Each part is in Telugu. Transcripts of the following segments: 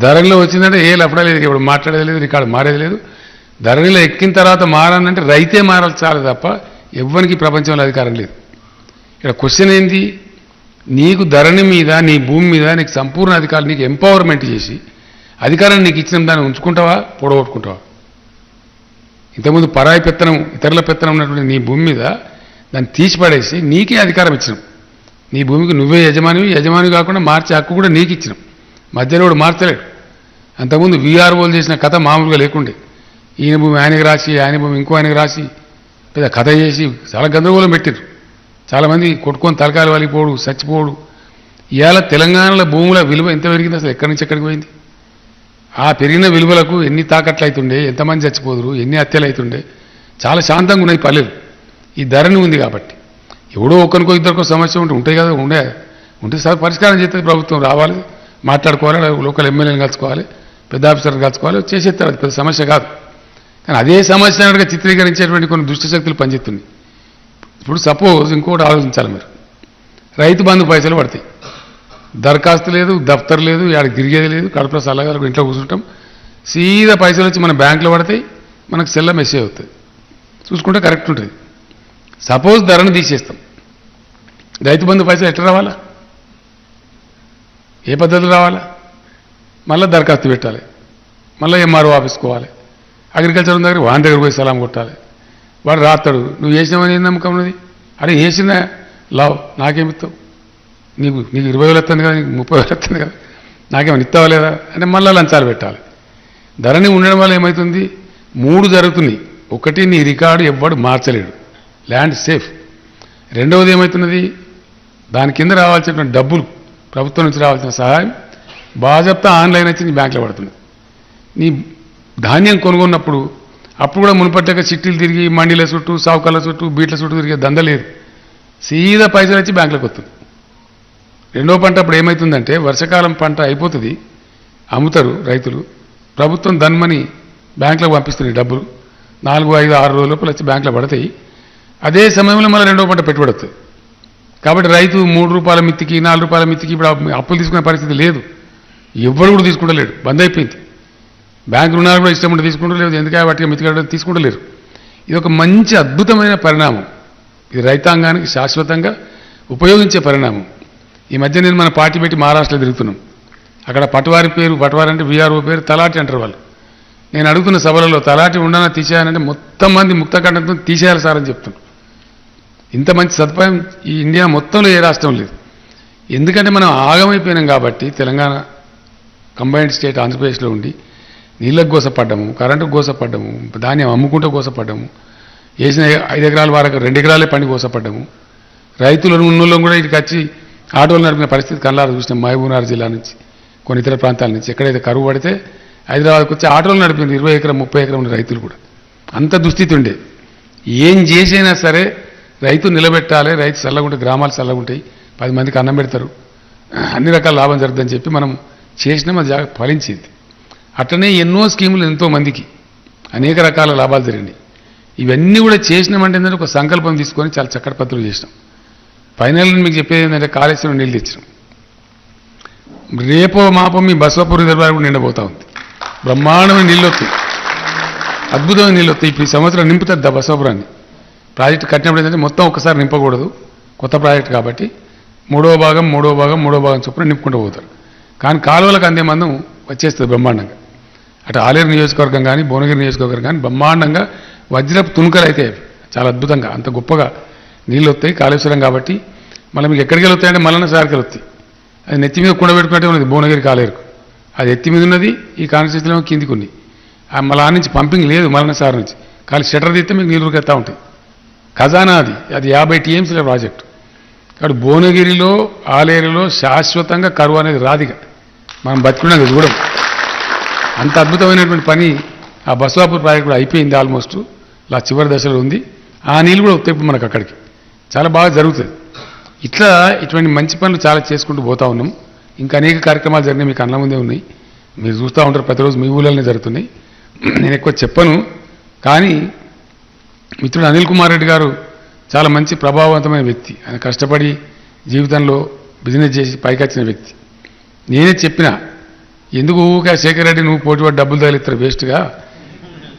ధరణిలో వచ్చిందంటే ఏ లఫడా లేదు, ఇప్పుడు మాట్లాడేది లేదు, రికార్డు మారేది లేదు. ధరణిలో ఎక్కిన తర్వాత మారాలంటే రైతే మారాలి చాలు తప్ప ఎవ్వరికి ప్రపంచంలో అధికారం లేదు. ఇక్కడ క్వశ్చన్ ఏంది, నీకు ధరణి మీద నీ భూమి మీద నీకు సంపూర్ణ అధికారం, నీకు ఎంపవర్మెంట్ చేసి అధికారాన్ని నీకు ఇచ్చిన దాన్ని ఉంచుకుంటావా పొడగొట్టుకుంటావా? ఇంతకుముందు పరాయి పెత్తనం ఇతరుల పెత్తనం ఉన్నటువంటి నీ భూమి మీద దాన్ని తీసిపడేసి నీకే అధికారం ఇచ్చినాం. నీ భూమికి నువ్వే యజమాని కాకుండా మార్చే హక్కు కూడా నీకు ఇచ్చినాం. మధ్యలో కూడా మార్చలేడు. అంతకుముందు వీఆర్ఓలు చేసిన కథ మామూలుగా లేకుండే, ఈయన భూమి ఆయనకి రాసి ఆయన భూమి ఇంకో ఆయనకి రాసి పెద్ద కథ చేసి చాలా గందరగోళం పెట్టారు. చాలామంది కొట్టుకొని తలకాయలు వలిపోడు చచ్చిపోడు. ఇవాళ తెలంగాణలో భూముల విలువ ఎంత పెరిగింది, అసలు ఎక్కడి నుంచి ఎక్కడికి పోయింది? ఆ పెరిగిన విలువలకు ఎన్ని తాకట్లు అవుతుండే, ఎంతమంది చచ్చిపోదురు, ఎన్ని హత్యలు అవుతుండే. చాలా శాంతంగా ఉన్నాయి పల్లెలు. ఈ ధరణి ఉంది కాబట్టి ఎవడో ఒకరికో ఇద్దరికో సమస్య ఉంటాయి కదా, ఉంటే సార్ పరిష్కారం చేస్తుంది ప్రభుత్వం. రావాలి, మాట్లాడుకోవాలి, లోకల్ ఎమ్మెల్యేని కలుసుకోవాలి, పెద్ద ఆఫీసర్ని కలుసుకోవాలి, చేసేస్తారు. అది పెద్ద సమస్య కాదు. కానీ అదే సమస్య అన్నట్టుగా చిత్రీకరించేటువంటి కొన్ని దుష్టశక్తులు పనిచేస్తున్నాయి. ఇప్పుడు సపోజ్ ఇంకోటి ఆలోచించాలి మీరు, రైతు బంధు పైసలు పడతాయి, దరఖాస్తు లేదు, దఫ్తర్ లేదు, ఆడికి తిరిగేది లేదు, కడుపులో సల్లగా ఇంట్లో కూర్చుంటాం, సీదా పైసలు వచ్చి మన బ్యాంకులో పడతాయి, మనకు సెల్ల మెసేజ్ అవుతుంది, చూసుకుంటే కరెక్ట్ ఉంటుంది. సపోజ్ ధరను తీసేస్తాం, రైతు బంధు పైసలు ఎట్లా రావాలా, ఏ పద్ధతిలో రావాలా? మళ్ళీ దరఖాస్తు పెట్టాలి, మళ్ళీ ఎంఆర్ఓ ఆఫీస్కి పోవాలి, అగ్రికల్చర్ దగ్గర వాని దగ్గర పోయి సలాం కొట్టాలి. వాడు రాస్తాడు, నువ్వు వేసినావని ఏం నమ్మకం ఉన్నది? అరే వేసినా లావు, నాకేమిస్తావు? నీకు 20,000 వస్తుంది కదా, నీకు 30,000 వస్తుంది కదా, నాకేమైనా ఇస్తావా లేదా అంటే మళ్ళీ లంచాలు పెట్టాలి. ధరణి ఉండడం వల్ల ఏమవుతుంది? 3 జరుగుతున్నాయి. ఒకటి, నీ రికార్డు ఎవ్వడు మార్చలేడు, ల్యాండ్ సేఫ్. రెండవది ఏమవుతున్నది, దాని కింద రావాల్సిన డబ్బులు, ప్రభుత్వం నుంచి రావాల్సిన సహాయం బాజప్తా ఆన్లైన్ వచ్చి నీ బ్యాంకులో పడుతుంది. నీ ధాన్యం కొనుగొన్నప్పుడు అప్పుడు కూడా మునుపట్లేక చిట్టీలు తిరిగి మండీల చుట్టూ, సావుకాల చుట్టూ, బీట్ల చుట్టూ తిరిగే దంద లేదు, సీదా పైసలు వచ్చి బ్యాంకులోకి వస్తుంది. రెండో పంట అప్పుడు ఏమవుతుందంటే, వర్షాకాలం పంట అయిపోతుంది, అమ్ముతారు రైతులు, ప్రభుత్వం దన్మని బ్యాంకులోకి పంపిస్తుంది డబ్బులు, 4, 5, 6 రోజుల లోపల వచ్చి బ్యాంకులో పడతాయి. అదే సమయంలో మళ్ళీ రెండో పంట పెట్టుబడి వస్తుంది. కాబట్టి రైతు 3 రూపాయల మిత్తికి, 4 రూపాయల మిత్తికి ఇప్పుడు అప్పులు తీసుకునే పరిస్థితి లేదు. ఎవ్వరు కూడా తీసుకుంటలేడు, బంద్ అయిపోయింది. బ్యాంకు రుణాలు కూడా ఇష్టం ఉంటే తీసుకుంటలేదు, ఎందుకంటే వాటికి మితికడం తీసుకుంటలేరు. ఇది ఒక మంచి అద్భుతమైన పరిణామం. ఇది రైతాంగానికి శాశ్వతంగా ఉపయోగించే పరిణామం. ఈ మధ్య నేను మన పార్టీ పెట్టి మహారాష్ట్రలో తిరుగుతున్నాం. అక్కడ పటవారి అంటే వీఆర్ఓ పేరు తలాటి అంటారు వాళ్ళు. నేను అడుగుతున్న సభలలో తలాటి ఉండనా తీసేయాలంటే మొత్తం మంది ముక్తకంఠంతో తీసేయాలి సార్ అని చెప్తున్నాను. ఇంత మంచి సదుపాయం ఈ ఇండియా మొత్తంలో ఏ రాష్ట్రం లేదు. ఎందుకంటే మనం ఆగమైపోయినాం కాబట్టి, తెలంగాణ కంబైన్డ్ స్టేట్ ఆంధ్రప్రదేశ్లో ఉండి నీళ్ళకు గోసపడ్డము, కరెంటుకు గోసపడ్డము, ధాన్యం అమ్ముకుంటూ గోసపడ్డము, వేసిన 5 ఎకరాల వరకు 2 ఎకరాలే పండి గోసపడ్డము. రైతులను ఉన్నోళ్ళం కూడా ఇటుకు వచ్చి ఆటోలు నడిపిన పరిస్థితి కళ్ళారా చూసినాం. మహబూబ్నగర్ జిల్లా నుంచి కొన్ని ఇతర ప్రాంతాల నుంచి ఎక్కడైతే కరువు పడితే హైదరాబాద్కి వచ్చి ఆటోలు నడిపింది 20 ఎకరం 30 ఎకరం ఉన్న రైతులు కూడా. అంత దుస్థితి ఉండే. ఏం చేసైనా సరే రైతు నిలబెట్టాలి, రైతు చల్లగుంటే గ్రామాలు చల్లగుంటాయి, 10 మందికి అన్నం పెడతారు, అన్ని రకాల లాభం జరుగుతుందని చెప్పి మనం చేసినాం. అది ఫలించింది. అట్లనే ఎన్నో స్కీములు ఎంతోమందికి అనేక రకాల లాభాలు జరిగినాయి. ఇవన్నీ కూడా చేసినామంటే ఏంటంటే ఒక సంకల్పం తీసుకొని చాలా చక్కటి పద్ధతులు చేసినాం. ఫైనల్ మీకు చెప్పేది ఏంటంటే, కాళేశ్వరం నీళ్ళు తెచ్చినాం. రేపో మాపో మీ బసవపూర్ రిజర్వాయర్ కూడా నిండబోతా ఉంది. బ్రహ్మాండమైన నీళ్ళు వస్తాయి, అద్భుతమైన నీళ్ళు వస్తాయి. ఇప్పుడు ఈ సంవత్సరం నింపుతుంది బసవపురాన్ని. ప్రాజెక్టు కట్టినప్పుడు ఏంటంటే మొత్తం ఒకసారి నింపకూడదు, కొత్త ప్రాజెక్టు కాబట్టి మూడో భాగం చొప్పున నింపుకుంటూ పోతారు. కానీ కాలువలకు అందే మందం వచ్చేస్తుంది బ్రహ్మాండంగా. అటు ఆలేరు నియోజకవర్గం కానీ భువనగిరి నియోజకవర్గం కానీ బ్రహ్మాండంగా వజ్రపు తునుకలు అయితే చాలా అద్భుతంగా అంత గొప్పగా నీళ్ళు వస్తాయి కాళేశ్వరం కాబట్టి. మళ్ళీ మీకు ఎక్కడికి వెళ్తాయంటే మల్లన్న సార్కి వస్తాయి. అది నెత్తి మీద కుండబెట్టుకున్నట్టే ఉన్నది భువనగిరి కాలేరుకు. అది ఎత్తి మీద ఉన్నది, ఈ కాన్స్టిట్యూన్సీలో కిందికి ఉంది. మళ్ళీ ఆ నుంచి పంపింగ్ లేదు మల్లన్న సార్ నుంచి, ఖాళీ షటర్ తీస్తే మీకు నీళ్ళు ఉరికెత్తా ఉంటాయి. ఖజానా అది 50 TMCల ప్రాజెక్టు. కాబట్టి భువనగిరిలో ఆలేరులో శాశ్వతంగా కరువు అనేది రాదిగా మనం బతుకున్నది చూడం. అంత అద్భుతమైనటువంటి పని ఆ బసవాపూర్ ప్రాజెక్ట్ కూడా అయిపోయింది, ఆల్మోస్ట్ ఇలా చివరి దశలో ఉంది. ఆ నీళ్ళు కూడా వస్తాయి ఇప్పుడు మనకు అక్కడికి, చాలా బాగా జరుగుతుంది. ఇటువంటి మంచి పనులు చాలా చేసుకుంటూ పోతా ఉన్నాం. ఇంకా అనేక కార్యక్రమాలు జరిగినాయి, మీకు అన్న ముందే ఉన్నాయి, మీరు చూస్తూ ఉంటారు. ప్రతిరోజు మీ ఊళ్ళలోనే జరుగుతున్నాయి. నేను ఎక్కువ చెప్పను. కానీ మిత్రుడు అనిల్ కుమార్ రెడ్డి గారు చాలా మంచి ప్రభావవంతమైన వ్యక్తి. ఆయన కష్టపడి జీవితంలో బిజినెస్ చేసి పైకి వచ్చిన వ్యక్తి. నేనే చెప్పిన ఎందుకు ఊరికే శేఖర్ రెడ్డి నువ్వు పోటీ పడి డబ్బులు తగిలిస్తారు వేస్ట్గా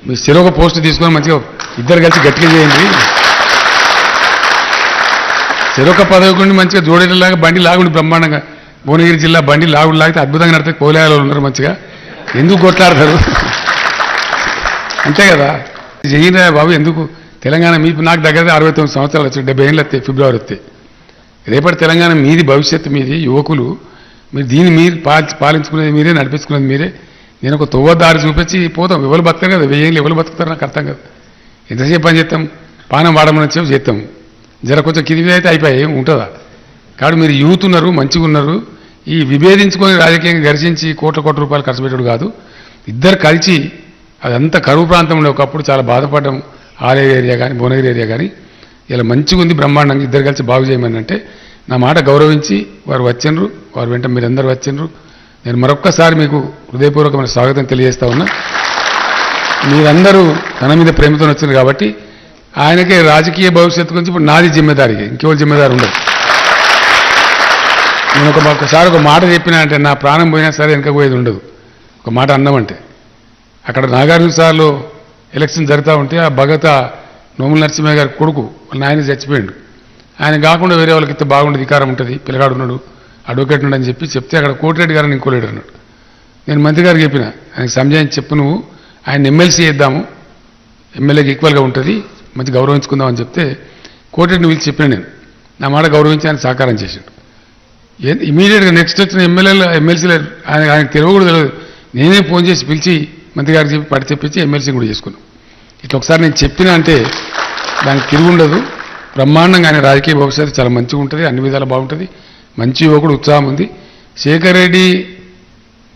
మీ చెరొక పోస్ట్ తీసుకొని మంచిగా ఇద్దరు కలిసి గట్టిగా చేయండి చెరొక పదవి కొండి మంచిగా జోడేలాగా బండి లాగుండి బ్రహ్మాండంగా భువనగిరి జిల్లా బండి లాగుడు లాగితే అద్భుతంగా నడితే కోలాయాలు ఉన్నారు మంచిగా ఎందుకు కొట్లాడతారు అంతే కదా జయిందా బాబు ఎందుకు తెలంగాణ మీకు నాకు దగ్గర 69 సంవత్సరాలు వచ్చాయి 70 ఏళ్ళు వస్తాయి ఫిబ్రవరి వస్తాయి రేపటి తెలంగాణ మీది భవిష్యత్తు మీది యువకులు మీరు దీన్ని మీరు పాలించుకునేది మీరే నడిపించుకునేది మీరే నేను ఒక తొవ్వదారి చూపించి పోతాం ఎవరు బతకరు కదా 1000 ఏళ్ళు ఎవరు బతుకుతారు నాకు అర్థం కదా ఎంతసేపు పని చేస్తాం పానం వాడమని చెప్పి చేస్తాం జర కొంచెం కింది అయితే అయిపోయి ఏం ఉంటుందా కాబట్టి మీరు యూత్ ఉన్నారు మంచిగా ఉన్నారు ఈ విభేదించుకొని రాజకీయంగా ఘర్షించి కోట్ల రూపాయలు ఖర్చు పెట్టాడు కాదు ఇద్దరు కలిసి అదంతా కరువు ప్రాంతంలో ఒకప్పుడు చాలా బాధపడ్డాం ఆలయ ఏరియా కానీ భువనగిరి ఏరియా కానీ ఇలా మంచిగా ఉంది బ్రహ్మాండంగా ఇద్దరు కలిసి బాగు చేయమని అంటే నా మాట గౌరవించి వారు వచ్చిండ్రు వారు వెంట మీరందరూ వచ్చిండ్రు నేను మరొక్కసారి మీకు హృదయపూర్వకమైన స్వాగతం తెలియజేస్తా ఉన్నా మీరందరూ తన మీద ప్రేమతో వచ్చింది కాబట్టి ఆయనకే రాజకీయ భవిష్యత్తు గురించి ఇప్పుడు నాది జిమ్మెదారి ఇంకెవరు జిమ్మెదారు ఉండదు నేను ఒకసారి ఒక మాట చెప్పినా అంటే నా ప్రాణం పోయినా సరే వెనకపోయేది ఉండదు ఒక మాట అన్నామంటే అక్కడ నాగార్జున సార్లో ఎలక్షన్ జరుగుతూ ఉంటే ఆ భగత నోముల నరసింహయ్య గారి కొడుకు వాళ్ళ నాయన చచ్చిపోయాడు ఆయన కాకుండా వేరే వాళ్ళకి ఇస్తే బాగుండే అధికారం ఉంటుంది పిల్లగాడు ఉన్నాడు అడ్వకేట్ ఉన్నాడు అని చెప్పి చెప్తే అక్కడ కోటిరెడ్డి గారిని ఇంకోలేడు అన్నాడు నేను మంత్రి గారికి చెప్పిన ఆయనకు సంజాయించి చెప్పు నువ్వు ఆయన ఎమ్మెల్సీ చేద్దాము ఎమ్మెల్యేకి ఈక్వల్గా ఉంటుంది మంచి గౌరవించుకుందాం అని చెప్తే కోటిరెడ్డిని పిలిచి చెప్పిన నేను నా మాట గౌరవించి ఆయన సహకారం చేశాడు ఇమీడియట్గా నెక్స్ట్ వచ్చిన ఎమ్మెల్సీలు ఆయనకు తెలివి కూడా తెలియదు నేనే ఫోన్ చేసి పిలిచి మంత్రి గారికి చెప్పి పడి చెప్పించి ఎమ్మెల్సీ కూడా చేసుకున్నాం ఇట్లా ఒకసారి నేను చెప్పినా అంటే దానికి తిరిగి ఉండదు బ్రహ్మాండంగా ఆయన రాజకీయ భవిష్యత్తు చాలా మంచిగా ఉంటుంది అన్ని విధాలు బాగుంటుంది మంచి యువకుడు ఉత్సాహం ఉంది శేఖర్ రెడ్డి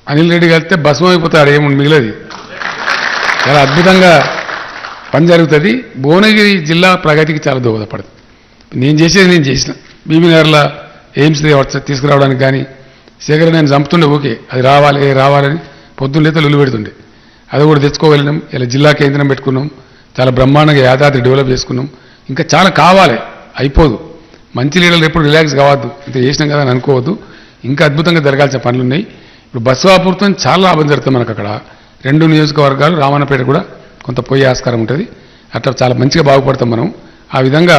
అనిల్ రెడ్డి కలిస్తే భస్మం అయిపోతాడు ఏముంది మిగిలేదు చాలా అద్భుతంగా పని జరుగుతుంది భువనగిరి జిల్లా ప్రగతికి చాలా దోహదపడుతుంది నేను చేసేది నేను చేసిన బీబీనగర్లో ఎయిమ్స్ తీసుకురావడానికి కానీ శేఖర్ నేను చంపుతుండే ఓకే అది రావాలని పొద్దున్న లేతే లొల్లు పెడుతుండే అది కూడా తెచ్చుకోగలిగినాం ఇలా జిల్లా కేంద్రం పెట్టుకున్నాం చాలా బ్రహ్మాండంగా యాదాద్రి డెవలప్ చేసుకున్నాం ఇంకా చాలా కావాలి అయిపోదు మంచి లీడర్లు ఎప్పుడు రిలాక్స్ కావద్దు ఇంత చేసినాం కదా అని అనుకోవద్దు ఇంకా అద్భుతంగా జరగాల్సిన పనులు ఉన్నాయి ఇప్పుడు బస్వాపూర్తో చాలా లాభం జరుగుతుంది మనకు అక్కడ 2 నియోజకవర్గాలు రామన్నపేట కూడా కొంత పోయే ఆస్కారం ఉంటుంది అట్లా చాలా మంచిగా బాగుపడతాం మనం ఆ విధంగా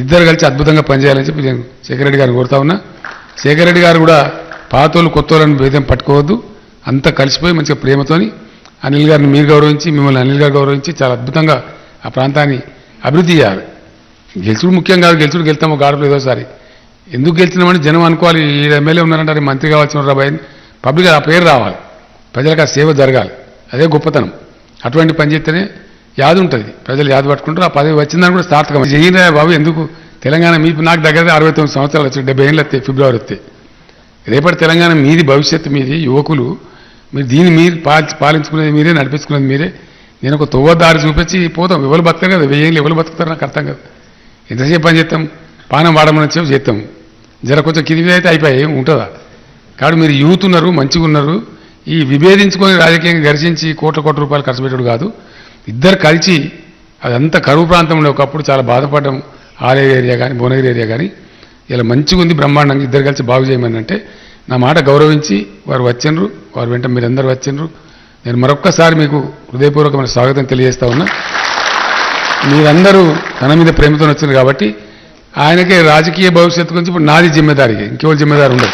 ఇద్దరు కలిసి అద్భుతంగా పనిచేయాలని చెప్పి నేను శేఖర్ రెడ్డి గారిని కోరుతా ఉన్నా శేఖర్ రెడ్డి గారు కూడా పాతోళ్ళు కొత్తోళ్ళని భేదం పట్టుకోవద్దు అంతా కలిసిపోయి మంచిగా ప్రేమతోని అనిల్ గారిని మీరు గౌరవించి మిమ్మల్ని అనిల్ గారు గౌరవించి చాలా అద్భుతంగా ఆ ప్రాంతాన్ని అభివృద్ధి చేయాలి గెలుచుడు ముఖ్యం కాదు గెలుతాము గాడపలు ఏదోసారి ఎందుకు గెలిచినామని జనం అనుకోవాలి ఈ ఎమ్మెల్యే ఉన్నారంటే మంత్రి కావాల్సిన రాబాయి పబ్లిక్ ఆ పేరు రావాలి ప్రజలకు ఆ సేవ జరగాలి అదే గొప్పతనం అటువంటి పని చేస్తేనే యాది ఉంటుంది ప్రజలు యాది పట్టుకుంటారు ఆ పదవి వచ్చిందని కూడా సార్థకం జయిందా బాబు ఎందుకు తెలంగాణ మీకు నాకు దగ్గర 69 సంవత్సరాలు వచ్చాయి 70 ఏళ్ళు వస్తాయి ఫిబ్రవరి వస్తాయి రేపటి తెలంగాణ మీది భవిష్యత్తు మీది యువకులు మీరు దీన్ని మీరు పాలించుకునేది మీరే నడిపించుకునేది మీరే నేను ఒక తొవ్వదారి చూపించి పోతాం ఎవరు బతకరు కదా 1000 ఏళ్ళు ఎవరు బతుకుతారు నాకు అర్థం కదా ఎంతసేపు పని చేస్తాం పానం వాడమని చెప్పి చేస్తాం జర కొంచెం కింది అయితే అయిపోయి ఏం ఉంటుందా కాబట్టి మీరు యూత్ ఉన్నారు మంచిగా ఉన్నారు ఈ విభేదించుకొని రాజకీయంగా ఘర్షించి కోట్ల రూపాయలు ఖర్చు పెట్టాడు కాదు ఇద్దరు కలిసి అదంతా కరువు ప్రాంతంలో ఒకప్పుడు చాలా బాధపడ్డాం ఆలయ ఏరియా కానీ భువనగిరి ఏరియా కానీ ఇలా మంచిగా ఉంది బ్రహ్మాండంగా ఇద్దరు కలిసి బాగు చేయమని అంటే నా మాట గౌరవించి వారు వచ్చిండ్రు వారు వెంట మీరందరూ వచ్చిండ్రు నేను మరొక్కసారి మీకు హృదయపూర్వకమైన స్వాగతం తెలియజేస్తా ఉన్నా మీరందరూ తన మీద ప్రేమతో వచ్చింది కాబట్టి ఆయనకే రాజకీయ భవిష్యత్తు గురించి ఇప్పుడు నాది జిమ్మెదారి ఇంకెవరు జిమ్మెదారు ఉండదు